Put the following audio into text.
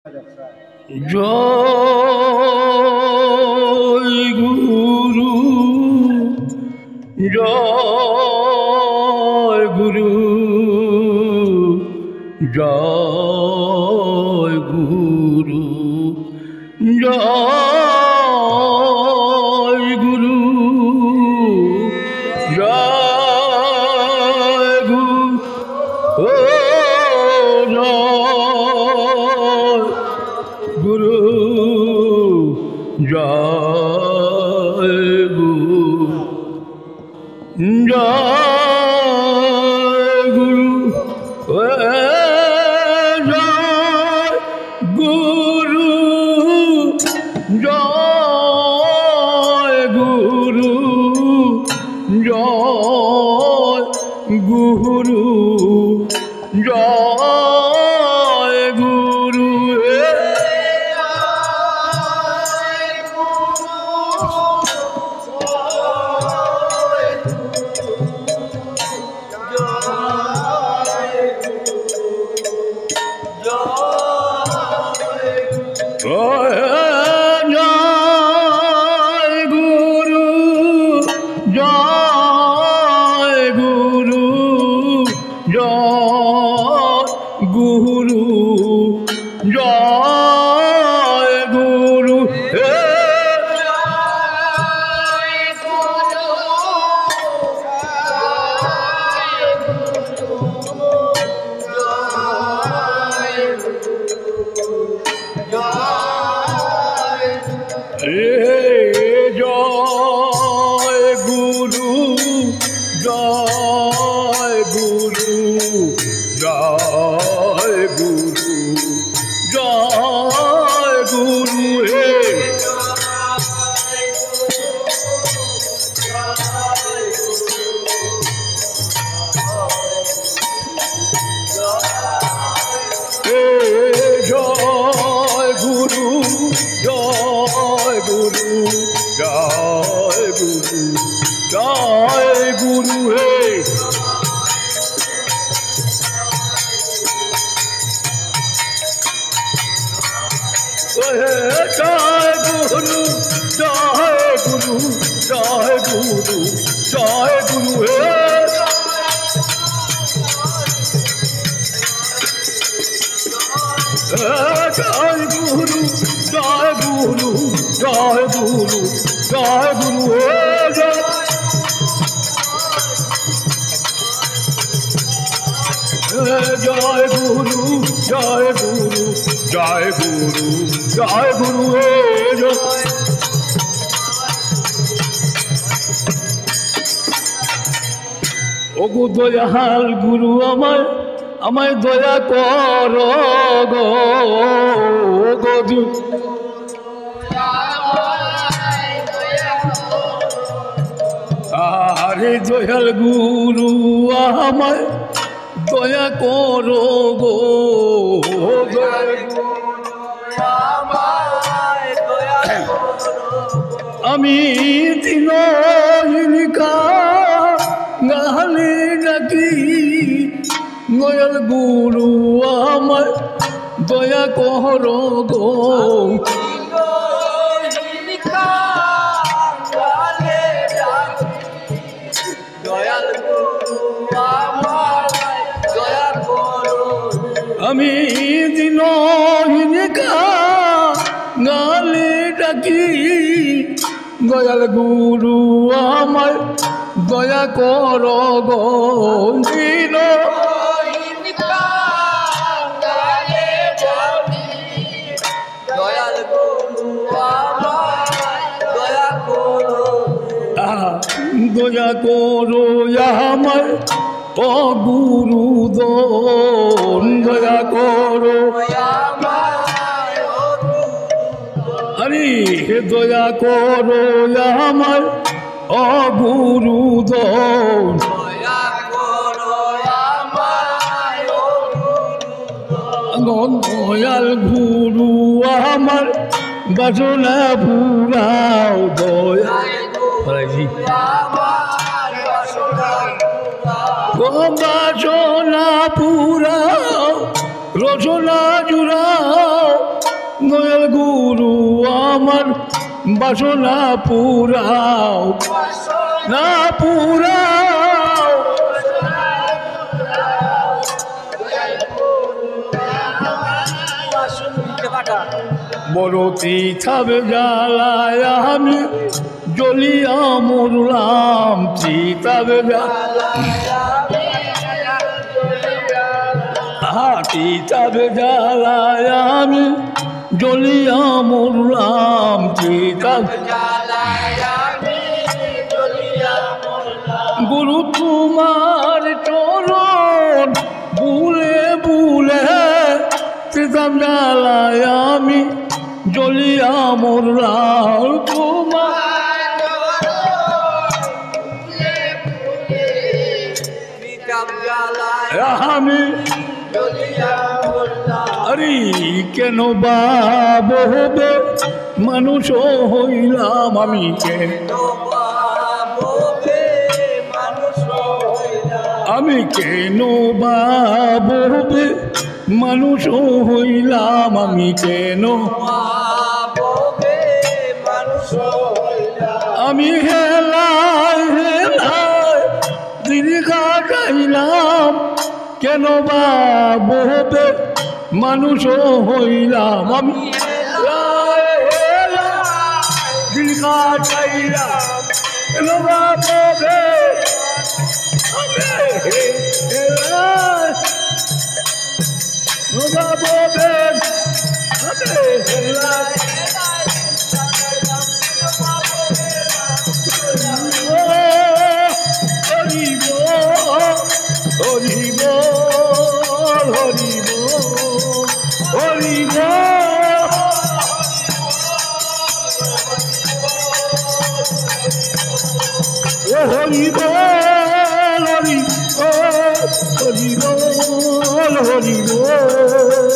জয় গুরু জয় গুরু জয় গুরু জয় গুরু জয় গুরু জয় গুরু জয় গুরু জয় গুরু জয় গুরু জয় গুরু জয় গুরু ওগো দয়াল গুরু আমায় দয়া কর গো আরে দয়াল গুরু আমায় দয়া কর গো আমি দিনহীনিকা গালে ডাকি দয়াল গুরু আমায় দয়া কর গো আমি দিনহীনিকা গালে ডাকি দয়াল গুরু আমায় দয়া কর গো দিনহীনিকা গালে ডাকি দয়াল গুরু আমায় দয়া করো আমায় ও গুরুদন দয়া করো আরে দয়া করো আমায় ও গুরুদন দয়াল গুরু আমার বাসনা পুরাও দয়া বাসনা পুরাও রচনা জুড়াও আমার বাসনা পুরাও না পুরাও বড় চিতাবে জ্বালায় আমি জ্বলিয়া মরলাম চিতাবে চিতাবে জ্বালায় আমি জ্বলিয়া মরলাম চিতাবে গুরু তোমার চরণ বুলে বুলে চিতাব জ্বালায় আমি জ্বলিয়া মরলাম তোমার আমি আরে কেন বাবু হবে মানুষ হইলাম আমি আমি কেন বাবু হবে মানুষ হইলাম আমি কেন আমি হেলায় হেলায় দিন কাটাইলাম কেন বাবু হবে মানুষ হইলাম আমি দিন কাটাইলাম কেন বাবু হবে হরি বল হরি বল হরি বল হরি বল